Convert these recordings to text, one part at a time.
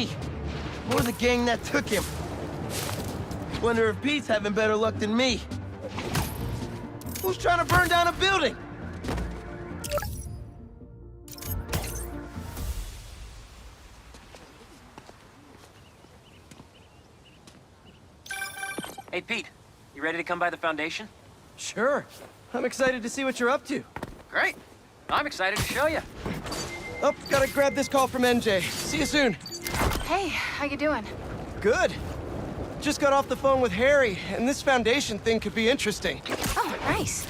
me, or the gang that took him. Wonder if Pete's having better luck than me. Who's trying to burn down a building? Hey, Pete. You ready to come by the Foundation? Sure. I'm excited to see what you're up to. Great. I'm excited to show you. Oh, gotta grab this call from NJ. See you soon. Hey, how you doing? Good. Just got off the phone with Harry, and this Foundation thing could be interesting. Oh, nice.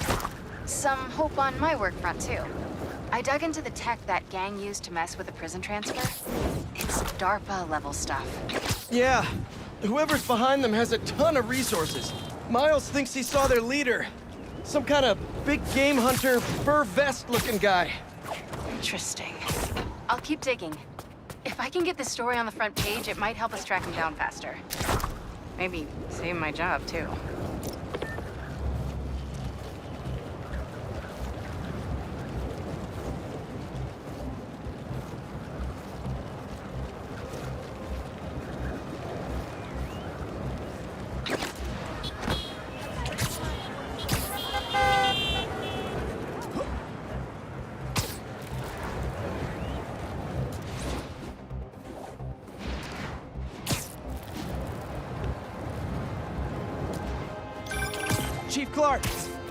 Some hope on my work front, too. I dug into the tech that gang used to mess with the prison transfer. It's DARPA-level stuff. Yeah. Whoever's behind them has a ton of resources. Miles thinks he saw their leader. Some kind of big game hunter, fur vest-looking guy. Interesting. I'll keep digging. If I can get this story on the front page, it might help us track him down faster. Maybe save my job, too. Chief Clark,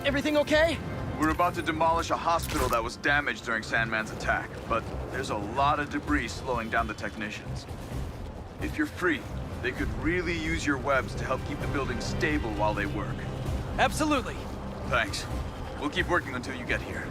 everything okay? We're about to demolish a hospital that was damaged during Sandman's attack, but there's a lot of debris slowing down the technicians. If you're free, they could really use your webs to help keep the building stable while they work. Absolutely. Thanks. We'll keep working until you get here.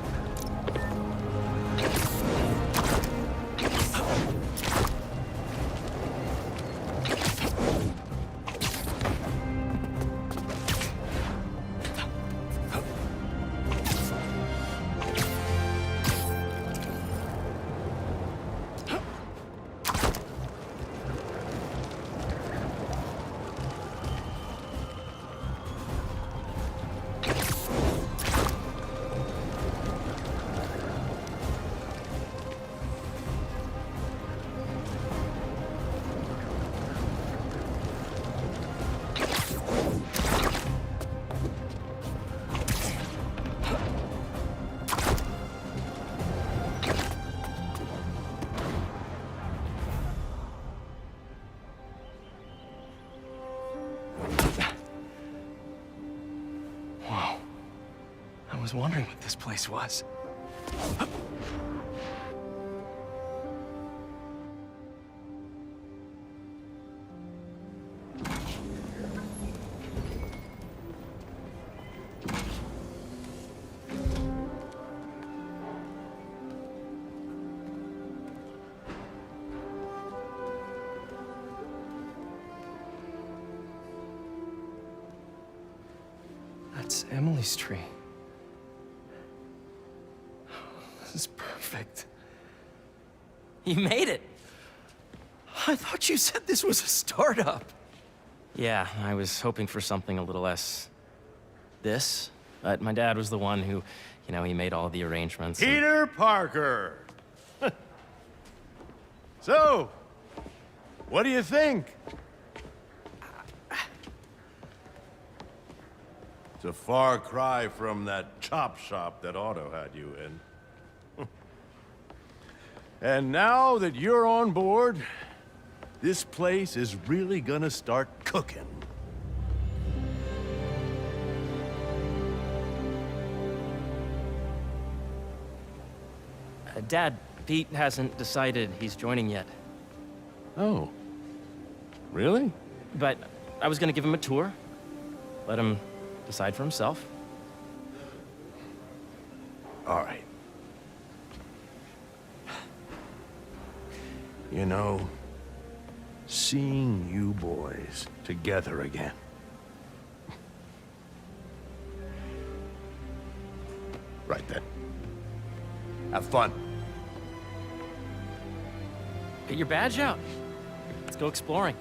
I was wondering what this place was. That's Emily's tree. This is perfect. You made it. I thought you said this was a startup. Yeah, I was hoping for something a little less... but my dad was the one who, he made all the arrangements. Peter Parker! So, what do you think? It's a far cry from that chop shop that Otto had you in. And now that you're on board, this place is really gonna start cooking. Dad, Pete hasn't decided he's joining yet. Oh. Really? But I was gonna give him a tour. Let him decide for himself. All right. You know, seeing you boys together again. Right then. Have fun. Get your badge out. Let's go exploring.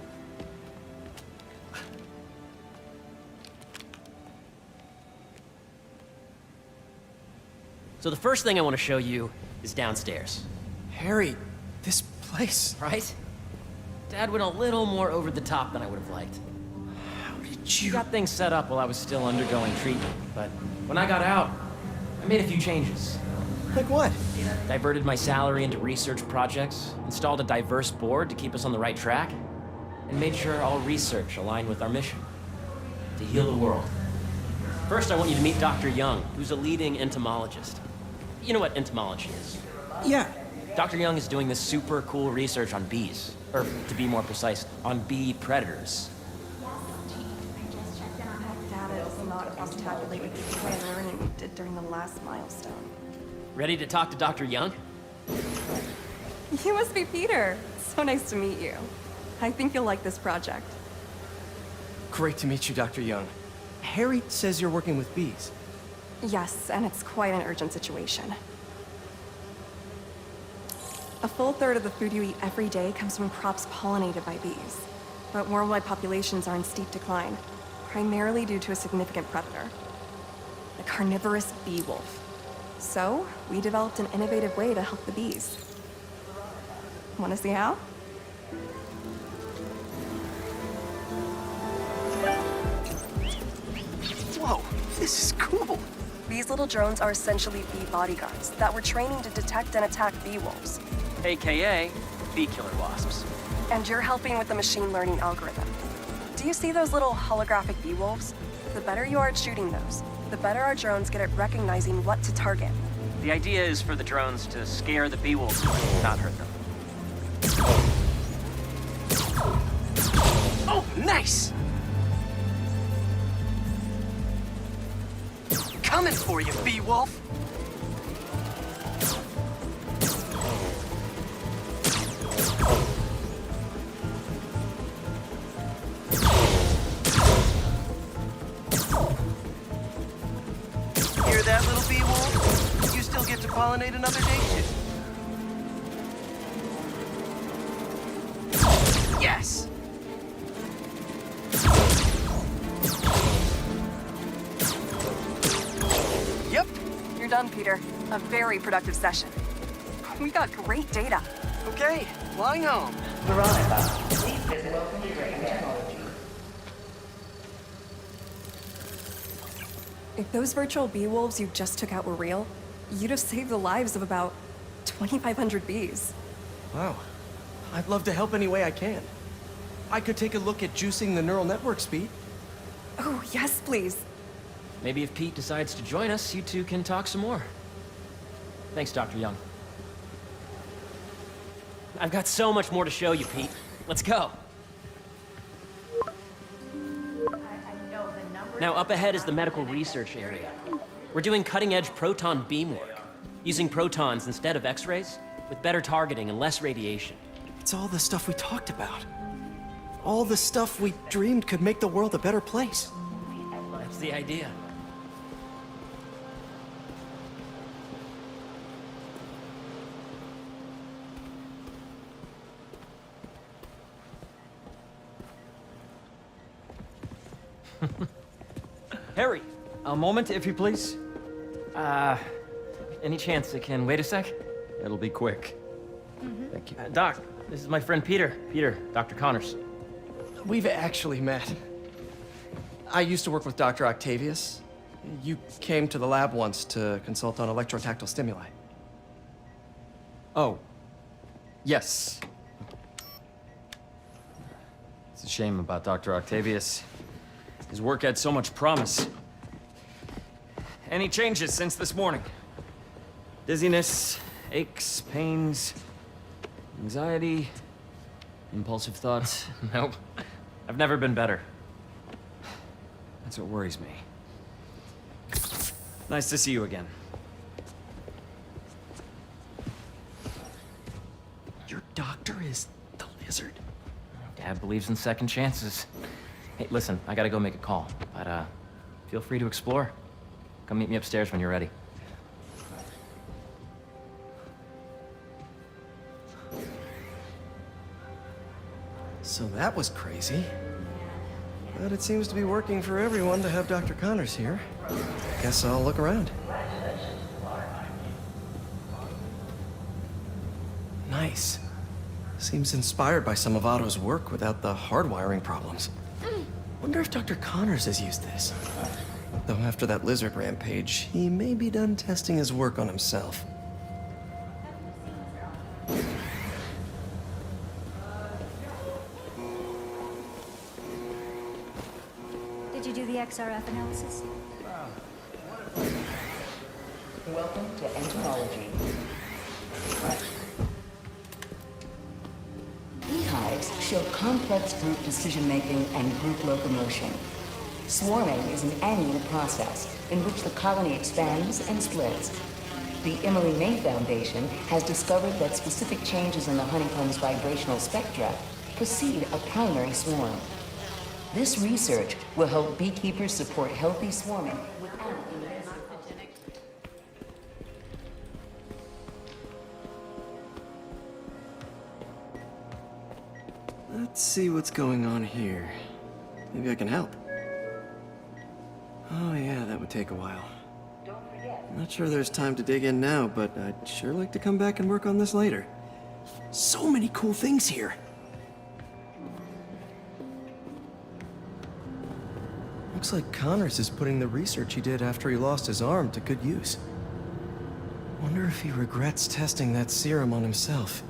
So the first thing I want to show you is downstairs. Harry, this place... Right? Dad went a little more over the top than I would have liked. How did He you... got things set up while I was still undergoing treatment, but when I got out, I made a few changes. Like what? Diverted my salary into research projects, installed a diverse board to keep us on the right track, and made sure all research aligned with our mission, to heal the world. First, I want you to meet Dr. Young, who's a leading entomologist. You know what entomology is? Yeah. Dr. Young is doing this super cool research on bees, or to be more precise, on bee predators. Data does not appear to tabulate with the kind of learning we did during the last milestone. Ready to talk to Dr. Young? You must be Peter. So nice to meet you. I think you'll like this project. Great to meet you, Dr. Young. Harry says you're working with bees. Yes, and it's quite an urgent situation. A full third of the food you eat every day comes from crops pollinated by bees. But worldwide populations are in steep decline, primarily due to a significant predator, the carnivorous bee wolf. So, we developed an innovative way to help the bees. Want to see how? Whoa, this is cool. These little drones are essentially bee bodyguards that we're training to detect and attack bee wolves. AKA bee killer wasps. And you're helping with the machine learning algorithm. Do you see those little holographic bee wolves? The better you are at shooting those, the better our drones get at recognizing what to target. The idea is for the drones to scare the bee wolves, not hurt them. Oh, nice! Coming for you, bee wolf! Hear that, little bee wolf? You still get to pollinate another day, too. Yes! Yep. You're done, Peter. A very productive session. We got great data. Okay, flying home. If those virtual bee wolves you just took out were real, you'd have saved the lives of about 2,500 bees. Wow. I'd love to help any way I can. I could take a look at juicing the neural network speed. Oh, yes, please. Maybe if Pete decides to join us, you two can talk some more. Thanks, Dr. Young. I've got so much more to show you, Pete. Let's go. Now, up ahead is the medical research area. We're doing cutting-edge proton beam work, using protons instead of X-rays, with better targeting and less radiation. It's all the stuff we talked about. All the stuff we dreamed could make the world a better place. That's the idea. Harry! A moment, if you please. Any chance it can wait a sec? It'll be quick. Thank you. Doc, this is my friend Peter. Peter, Dr. Connors. We've actually met. I used to work with Dr. Octavius. You came to the lab once to consult on electrotactile stimuli. Oh. Yes. It's a shame about Dr. Octavius. His work had so much promise. Any changes since this morning? Dizziness, aches, pains, anxiety, impulsive thoughts. Nope. I've never been better. That's what worries me. Nice to see you again. Your doctor is the lizard. Dad believes in second chances. Hey, listen, I gotta go make a call, but feel free to explore. Come meet me upstairs when you're ready. So that was crazy. But it seems to be working for everyone to have Dr. Connors here. Guess I'll look around. Nice. Seems inspired by some of Otto's work without the hardwiring problems. Wonder if Dr. Connors has used this. Though after that lizard rampage, he may be done testing his work on himself. Did you do the XRF analysis? Welcome to entomology. Beehives show complex group decision-making and group locomotion. Swarming is an annual process in which the colony expands and splits. The Emily May Foundation has discovered that specific changes in the honeycomb's vibrational spectra precede a primary swarm. This research will help beekeepers support healthy swarming without invasive. Let's see what's going on here. Maybe I can help. Oh yeah, that would take a while. I'm not sure there's time to dig in now, but I'd sure like to come back and work on this later. So many cool things here. Looks like Connors is putting the research he did after he lost his arm to good use. Wonder if he regrets testing that serum on himself.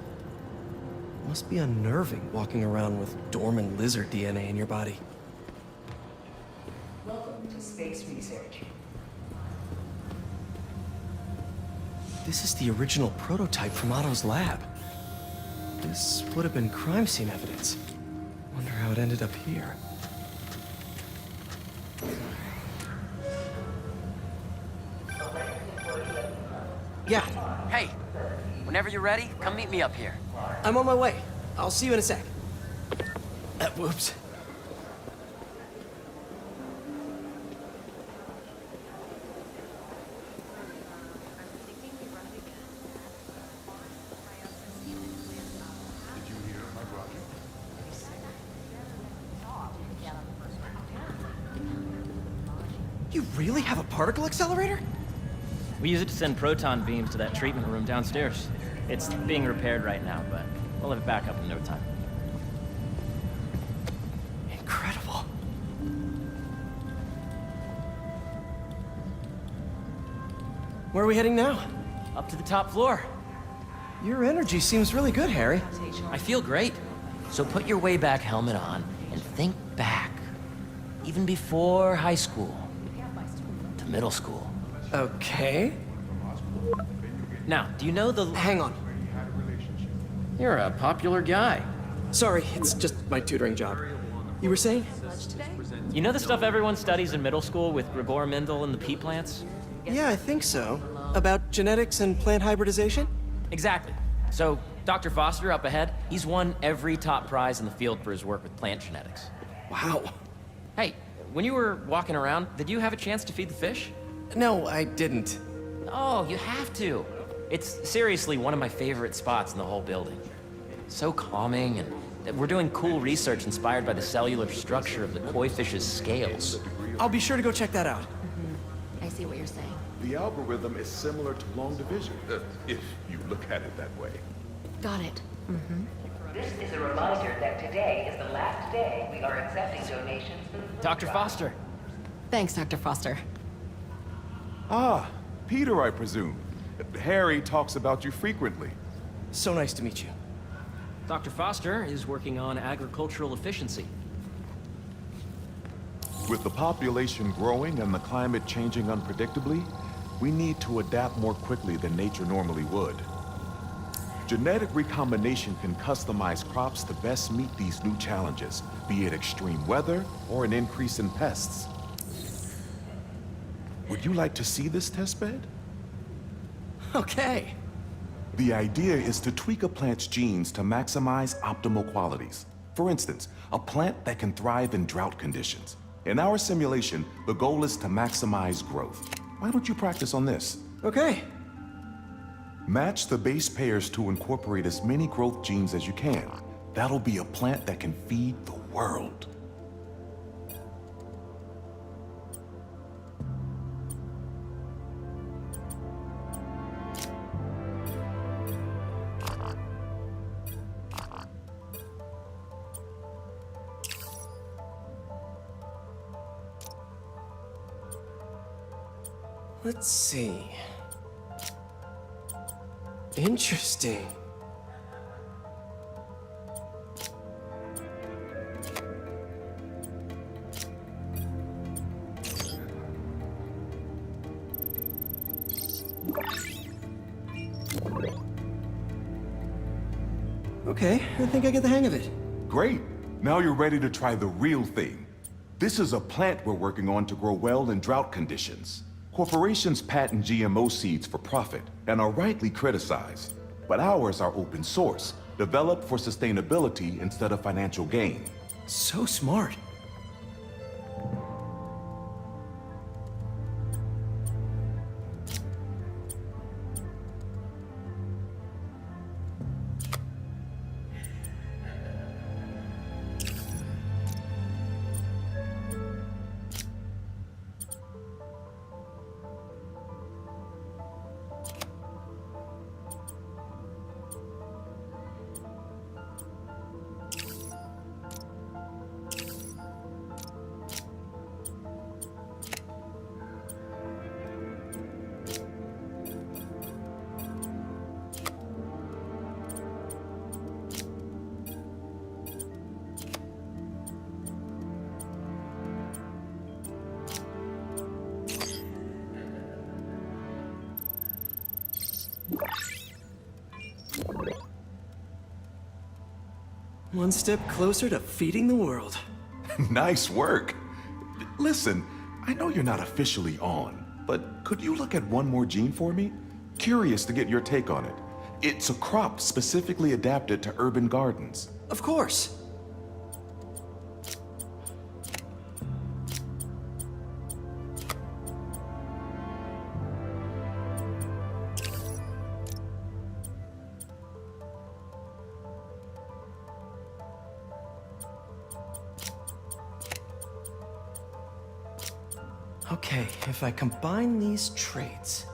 Must be unnerving walking around with dormant lizard DNA in your body. Welcome to space research. This is the original prototype from Otto's lab. This would have been crime scene evidence. Wonder how it ended up here. Yeah, Hey, whenever you're ready, come meet me up here. I'm on my way. I'll see you in a sec. Whoops. You really have a particle accelerator? We use it to send proton beams to that treatment room downstairs. It's being repaired right now, but we'll have it back up in no time. Incredible. Where are we heading now? Up to the top floor. Your energy seems really good, Harry. I feel great. So put your way back helmet on and think back. Even before high school. To middle school. Okay. Now, do you know the... Hang on. You're a popular guy. Sorry, it's just my tutoring job. You were saying? You know the stuff everyone studies in middle school with Gregor Mendel and the pea plants? Yeah, I think so. About genetics and plant hybridization? Exactly. So, Dr. Foster up ahead, he's won every top prize in the field for his work with plant genetics. Wow. Hey, when you were walking around, did you have a chance to feed the fish? No, I didn't. Oh, you have to. It's seriously one of my favorite spots in the whole building. So calming, and we're doing cool research inspired by the cellular structure of the koi fish's scales. I'll be sure to go check that out. I see what you're saying. The algorithm is similar to long division, if you look at it that way. Got it. This is a reminder that today is the last day we are accepting donations for the food Dr. drive. Foster. Thanks, Dr. Foster. Ah, Peter, I presume. Harry talks about you frequently. So nice to meet you. Dr. Foster is working on agricultural efficiency. With the population growing and the climate changing unpredictably, we need to adapt more quickly than nature normally would. Genetic recombination can customize crops to best meet these new challenges, be it extreme weather or an increase in pests. Would you like to see this testbed? Okay. The idea is to tweak a plant's genes to maximize optimal qualities. For instance, a plant that can thrive in drought conditions. In our simulation, the goal is to maximize growth. Why don't you practice on this? Okay. Match the base pairs to incorporate as many growth genes as you can. That'll be a plant that can feed the world. Let's see. Interesting. Okay, I think I get the hang of it. Great. Now you're ready to try the real thing. This is a plant we're working on to grow well in drought conditions. Corporations patent GMO seeds for profit and are rightly criticized. But ours are open source, developed for sustainability instead of financial gain. So smart. One step closer to feeding the world. Nice work. Listen, I know you're not officially on, but could you look at one more gene for me? Curious to get your take on it. It's a crop specifically adapted to urban gardens. Of course. Okay, if I combine these traits...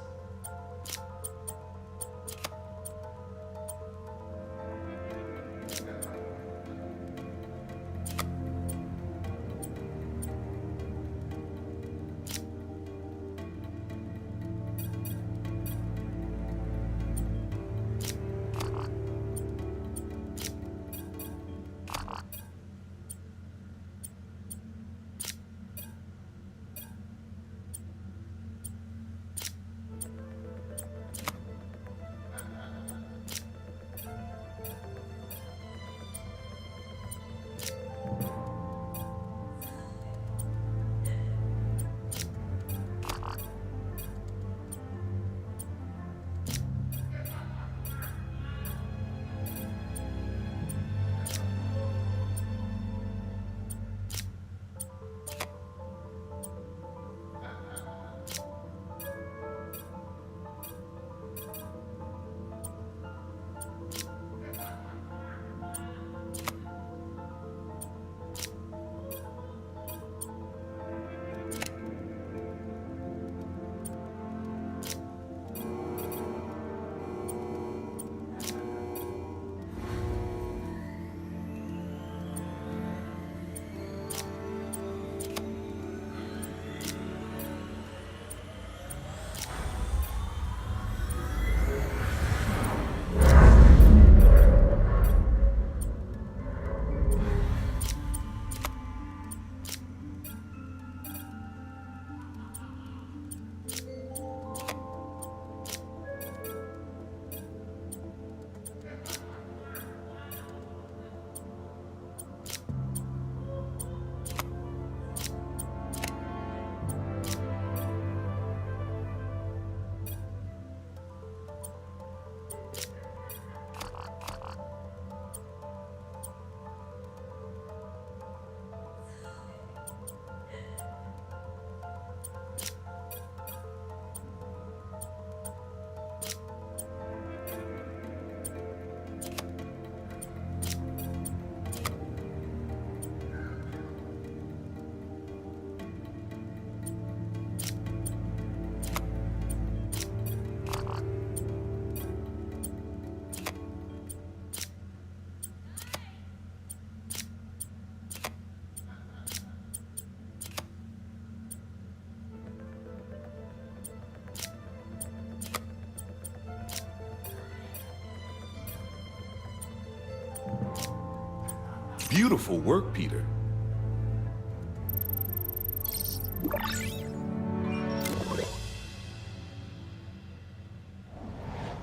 Beautiful work, Peter.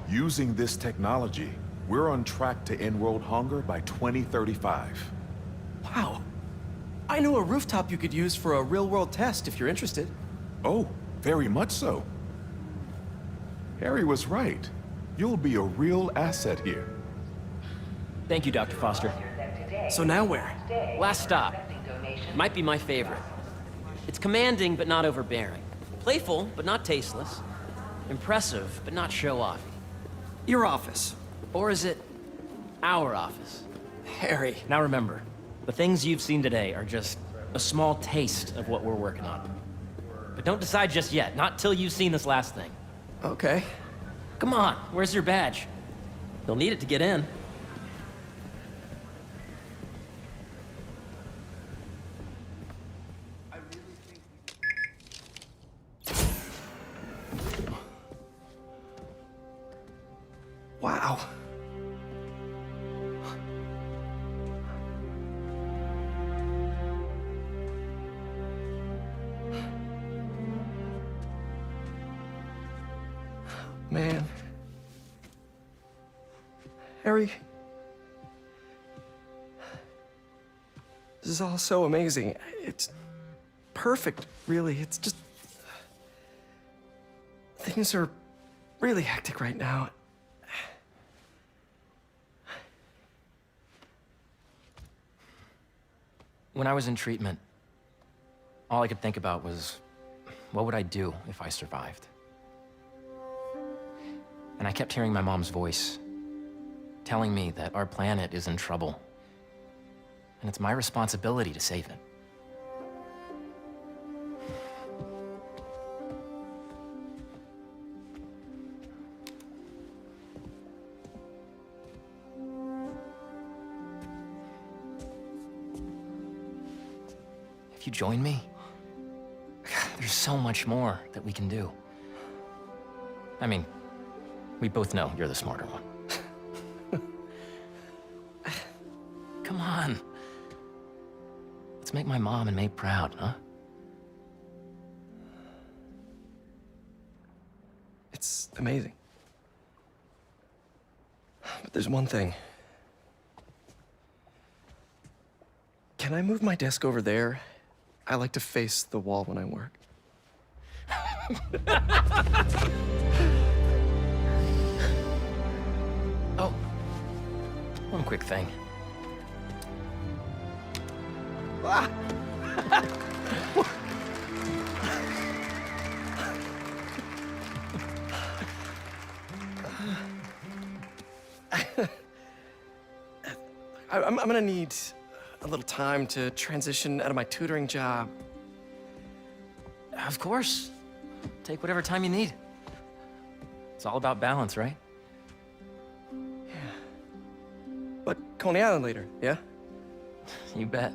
Using this technology, we're on track to end world hunger by 2035. Wow. I know a rooftop you could use for a real-world test if you're interested. Oh, very much so. Harry was right. You'll be a real asset here. Thank you, Dr. Foster. So now where? Last stop. Might be my favorite. It's commanding, but not overbearing. Playful, but not tasteless. Impressive, but not show-offy. Your office. Or is it our office? Harry. Now remember, the things you've seen today are just a small taste of what we're working on. But don't decide just yet, not till you've seen this last thing. Okay. Come on, where's your badge? You'll need it to get in. Wow. Man. Harry. This is all so amazing. It's perfect, really. It's just... Things are really hectic right now. When I was in treatment, all I could think about was, what would I do if I survived? And I kept hearing my mom's voice, telling me that our planet is in trouble, and it's my responsibility to save it. If you join me, there's so much more that we can do. I mean, we both know you're the smarter one. Come on. Let's make my mom and May proud, huh? It's amazing. But there's one thing. Can I move my desk over there? I like to face the wall when I work. Oh, one quick thing. Ah! I'm gonna need a little time to transition out of my tutoring job. Of course. Take whatever time you need. It's all about balance, right? Yeah. But Coney Island later, yeah? You bet.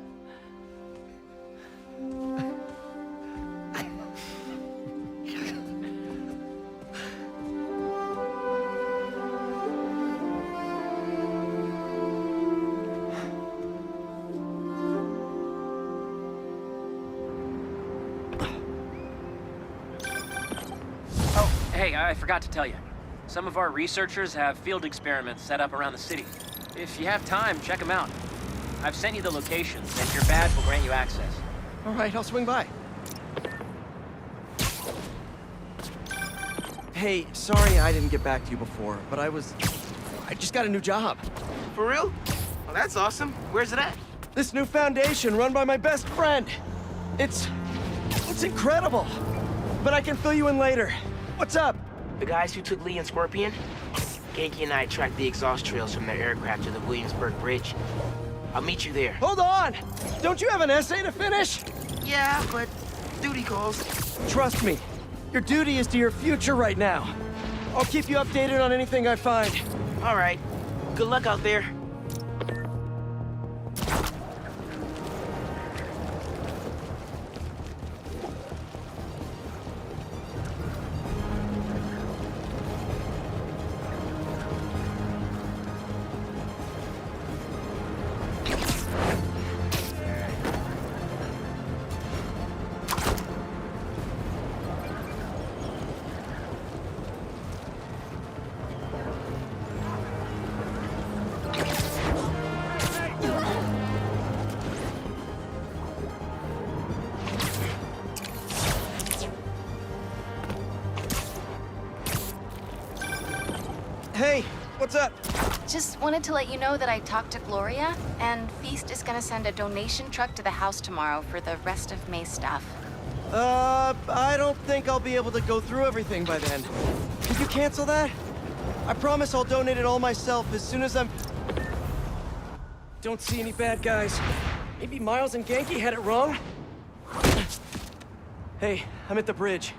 Hey, I forgot to tell you. Some of our researchers have field experiments set up around the city. If you have time, check them out. I've sent you the locations, and your badge will grant you access. All right, I'll swing by. Hey, sorry I didn't get back to you before, but I just got a new job. For real? Well, that's awesome. Where's it at? This new foundation run by my best friend. It's incredible. But I can fill you in later. What's up? The guys who took Lee and Scorpion? Genki and I tracked the exhaust trails from their aircraft to the Williamsburg Bridge. I'll meet you there. Hold on! Don't you have an essay to finish? Yeah, but duty calls. Trust me, your duty is to your future right now. I'll keep you updated on anything I find. All right. Good luck out there. Hey, what's up? Just wanted to let you know that I talked to Gloria, and Feast is gonna send a donation truck to the house tomorrow for the rest of May's stuff. I don't think I'll be able to go through everything by then. Could you cancel that? I promise I'll donate it all myself as soon as I'm... Don't see any bad guys. Maybe Miles and Genki had it wrong? Hey, I'm at the bridge.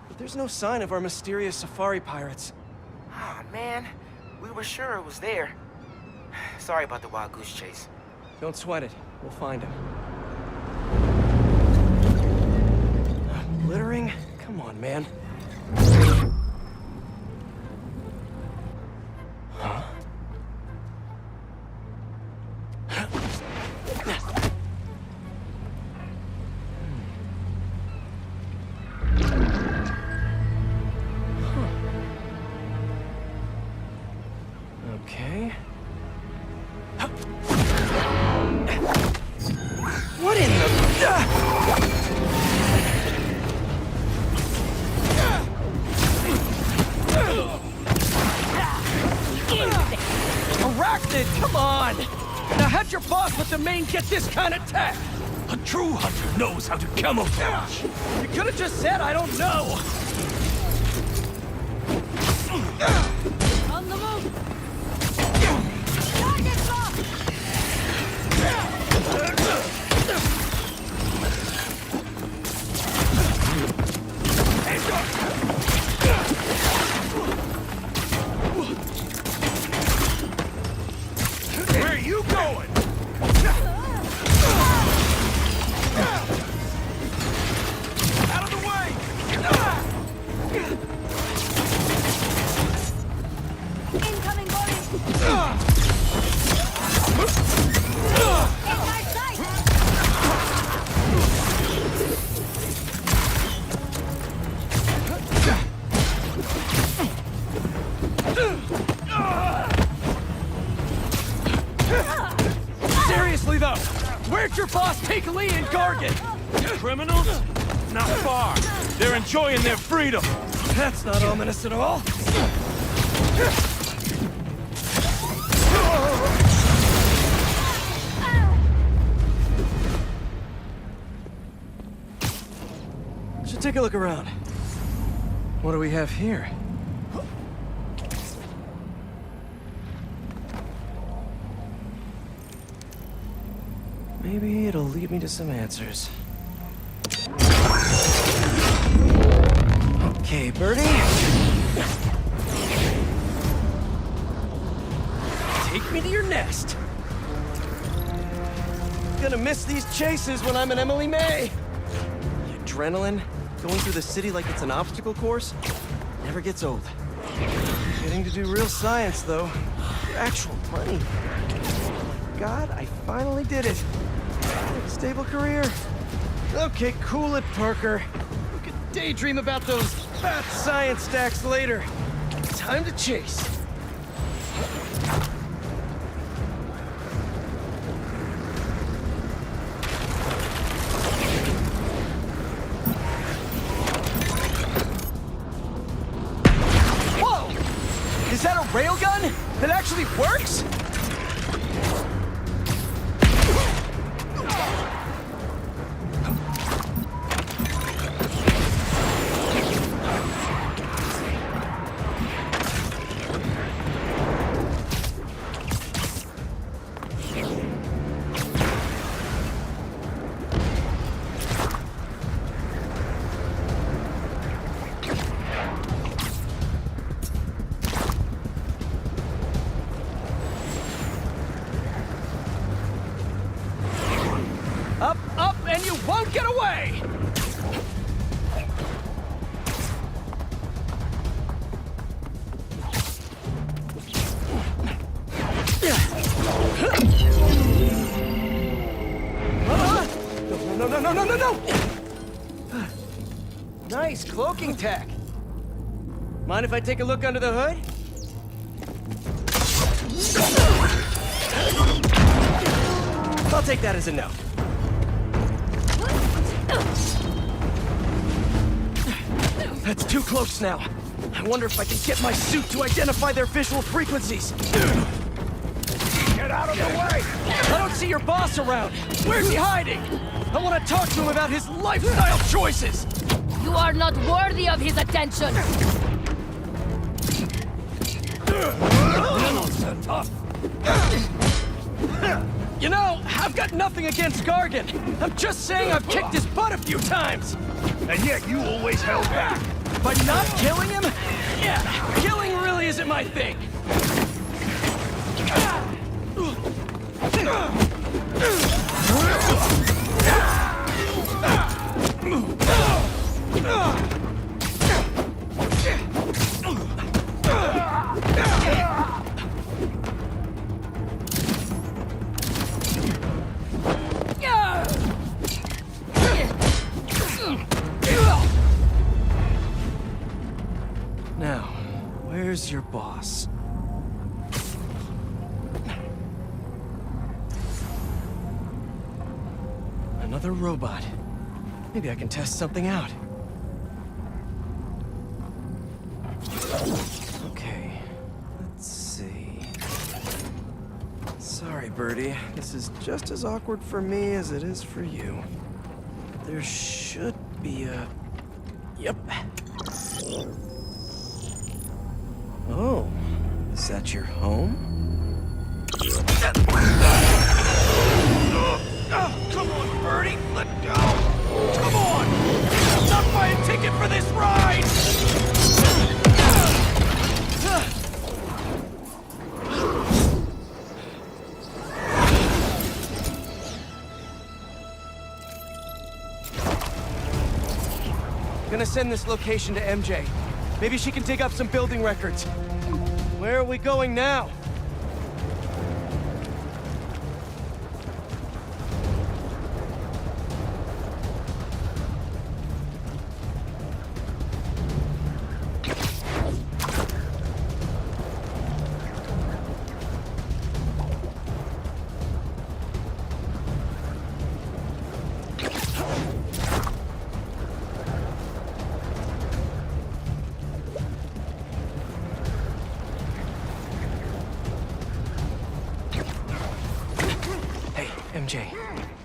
But there's no sign of our mysterious safari pirates. Ah, man. We were sure it was there. Sorry about the wild goose chase. Don't sweat it. We'll find him. Littering? Come on, man. Huh? Okay. What in the... Arachnid, come on! Now how'd your boss with the main get this kind of tech? A true hunter knows how to camouflage. You could have just said I don't know. On the move! Target locked! Where are you going? Out of the way! Incoming volley! In my sight! Seriously though, where'd your boss take Lee and Gargan? Criminals? Not far. They're enjoying their freedom. That's not ominous at all. Should take a look around. What do we have here? Maybe it'll lead me to some answers. Okay, Birdie. Take me to your nest. Gonna miss these chases when I'm an Emily May. The adrenaline, going through the city like it's an obstacle course, never gets old. Getting to do real science, though. Actual money. Oh my God, I finally did it. Stable career. Okay, cool it, Parker. We could daydream about those fat science stacks later. Time to chase. Whoa! Is that a railgun that actually works? Up, up, and you won't get away! No! Nice cloaking tech. Mind if I take a look under the hood? I'll take that as a no. That's too close now. I wonder if I can get my suit to identify their visual frequencies. Get out of the way! I don't see your boss around. Where's he hiding? I want to talk to him about his lifestyle choices. You are not worthy of his attention. You know, I've got nothing against Gargan. I'm just saying I've kicked his butt a few times. And yet you always held back. By not killing him? Yeah, killing really isn't my thing. Now, where's your boss? Another robot. Maybe I can test something out. Okay, let's see. Sorry, Birdie. This is just as awkward for me as it is for you. There should be a... Yep. Oh, is that your home? Come on, Birdie, let go! Come on! I'm not buying a ticket for this ride! Gonna send this location to MJ. Maybe she can dig up some building records. Where are we going now? MJ,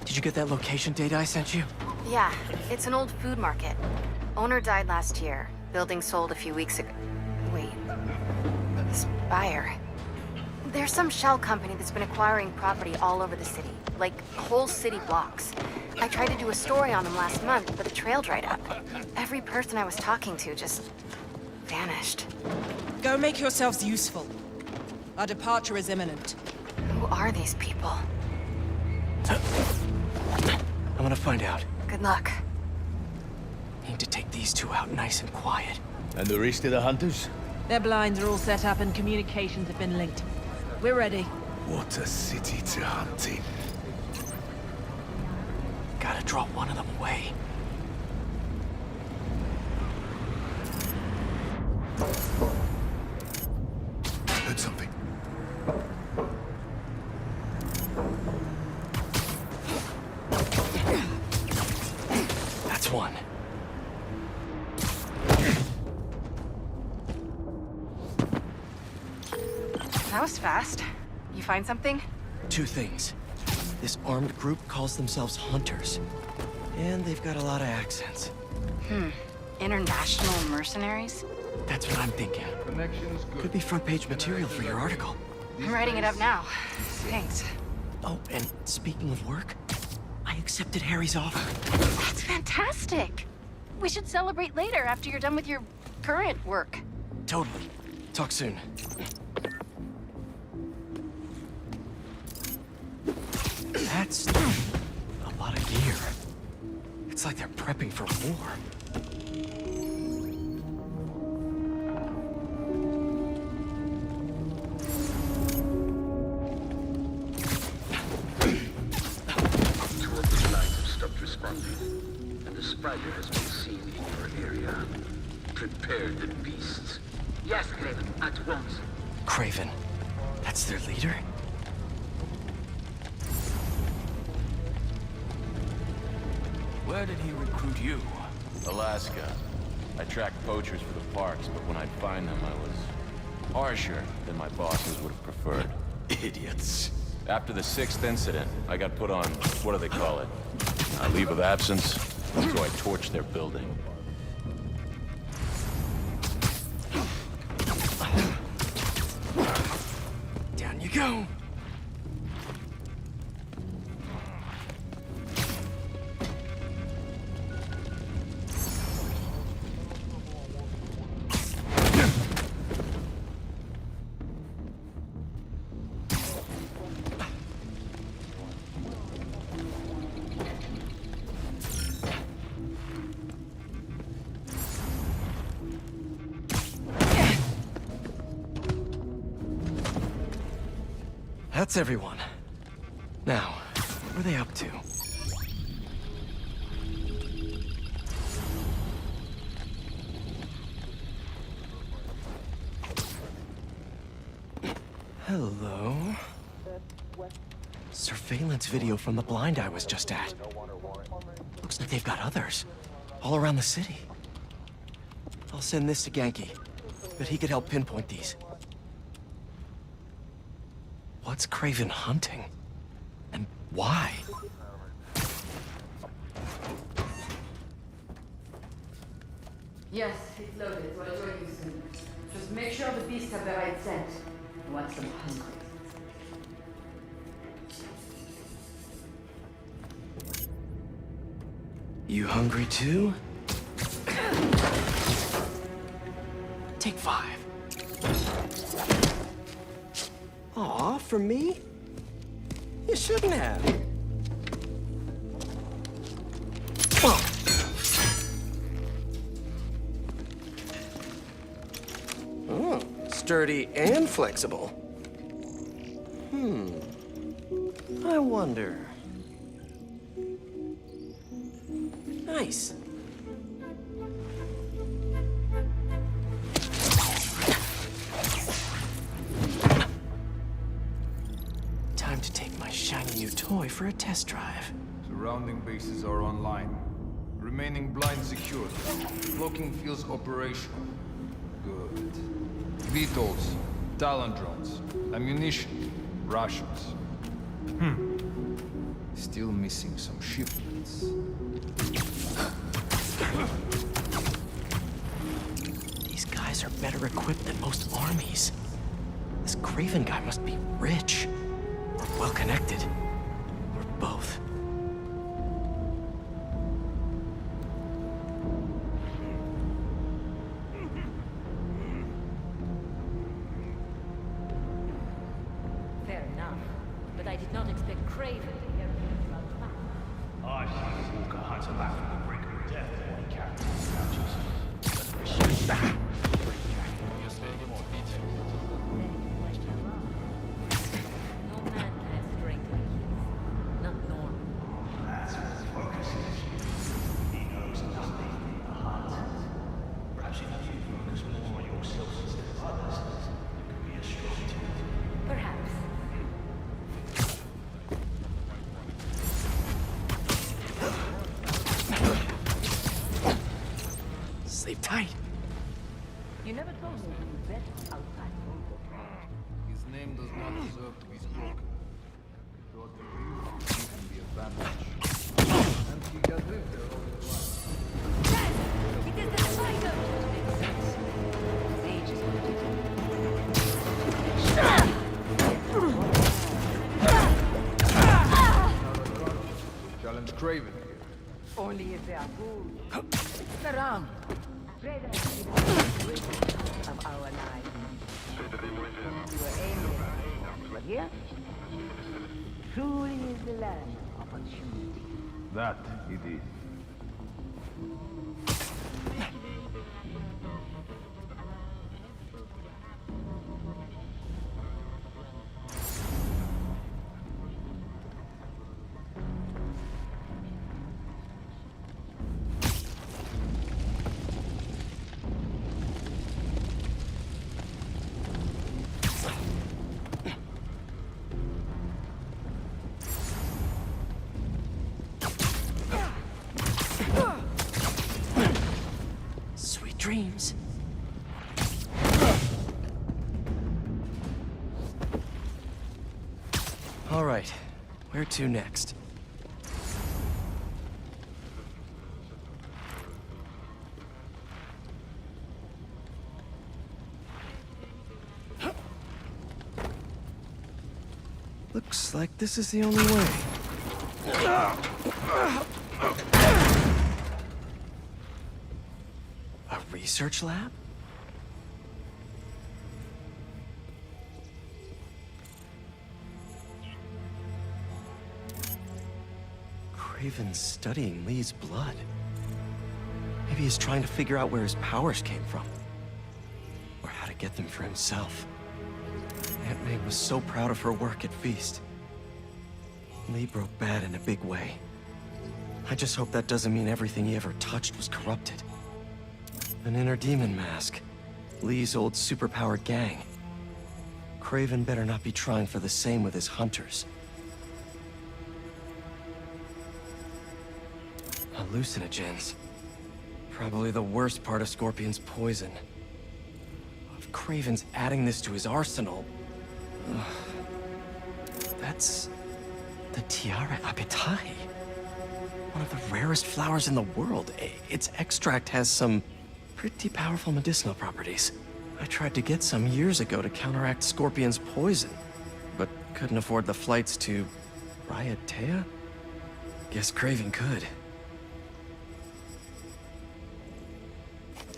did you get that location data I sent you? Yeah, it's an old food market. Owner died last year. Building sold a few weeks ago. Wait. Spire. There's some shell company that's been acquiring property all over the city. Like, whole city blocks. I tried to do a story on them last month, but the trail dried up. Every person I was talking to just... vanished. Go make yourselves useful. Our departure is imminent. Who are these people? I'm gonna find out. Good luck. Need to take these two out nice and quiet. And the rest of the hunters? Their blinds are all set up and communications have been linked. We're ready. What a city to hunt in. Gotta draw one of them away. Heard something. That's one. That was fast. You find something? Two things. This armed group calls themselves Hunters. And they've got a lot of accents. International mercenaries? That's what I'm thinking. Could be front-page material for your article. I'm writing it up now. Thanks. Oh, and speaking of work, I accepted Harry's offer. That's fantastic! We should celebrate later after you're done with your current work. Totally. Talk soon. That's a lot of gear. It's like they're prepping for war. Two of the lines have stopped responding, and the spider has been seen in your area. Prepare the beasts. Yes, Craven, at once. Craven. That's their leader? Where did he recruit you? Alaska. I tracked poachers for the parks, but when I'd find them, I was harsher than my bosses would have preferred. Idiots. After the 6th incident, I got put on, what do they call it? Leave of absence. So I torched their building. Down you go. That's everyone. Now, what are they up to? Hello? Surveillance video from the blind I was just at. Looks like they've got others. All around the city. I'll send this to Genki. Bet he could help pinpoint these. What's Craven hunting? And why? Yes, it's loaded, so I'll join you soon. Just make sure the beasts have the right scent. I want some hungry. You hungry too? Take 5. Aw, for me? You shouldn't have. Oh, sturdy and flexible. I wonder. Nice. Time to take my shiny new toy for a test drive. Surrounding bases are online. Remaining blind secured. Cloaking fields operational. Good. VTOLs, Talon drones, ammunition, rations. Still missing some shipments. These guys are better equipped than most armies. This Craven guy must be rich. Or well-connected. Or both. Fair enough. But I did not expect Craven to hear anything about that. I see Walker hunts a back from the brink of death when he carries his pouches. But respect that. No man can have strength like his. Not normal. That's what his focus is. He knows nothing in the hunt. Perhaps if you focus more on yourself instead of others, you could be a strong team. Perhaps. Sleep tight. You never told me you bet outside protocol. His name does not deserve to be spoken. Thought that he can be a bandage. And he got lived there all his life. Yes! It is the spider! Makes sense. Age is what Challenge Craven here. Only if they are good. Around. Craven is the greatest of our lives. You were aimless, but here, truly is the land of opportunity. That it is. All right, where to next? Looks like this is the only way. A research lab? Craven's studying Lee's blood. Maybe he's trying to figure out where his powers came from. Or how to get them for himself. Aunt May was so proud of her work at Feast. Lee broke bad in a big way. I just hope that doesn't mean everything he ever touched was corrupted. An inner demon mask. Lee's old superpowered gang. Craven better not be trying for the same with his hunters. Hallucinogens. Probably the worst part of Scorpion's poison. If Craven's adding this to his arsenal... That's... the Tiara Apitai. One of the rarest flowers in the world. Its extract has some pretty powerful medicinal properties. I tried to get some years ago to counteract Scorpion's poison, but couldn't afford the flights to Raiatea? Guess Craven could.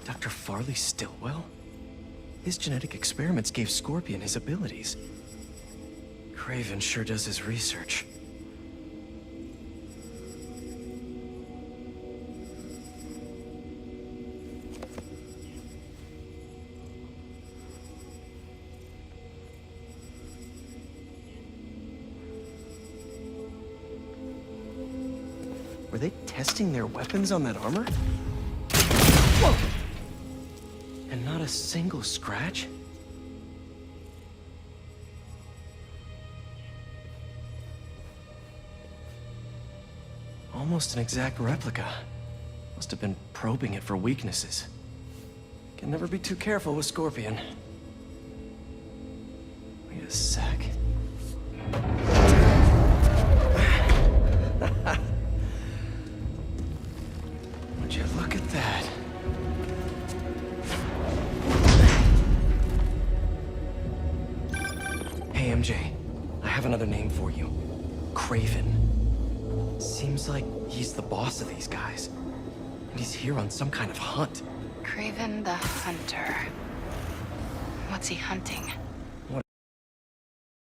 Dr. Farley Stillwell? His genetic experiments gave Scorpion his abilities. Craven sure does his research. Were they testing their weapons on that armor? Whoa! And not a single scratch? Almost an exact replica. Must have been probing it for weaknesses. Can never be too careful with Scorpion. Wait a sec. Would you look at that? Hey, MJ. I have another name for you. Craven. Seems like he's the boss of these guys. And he's here on some kind of hunt. Craven the Hunter. What's he hunting?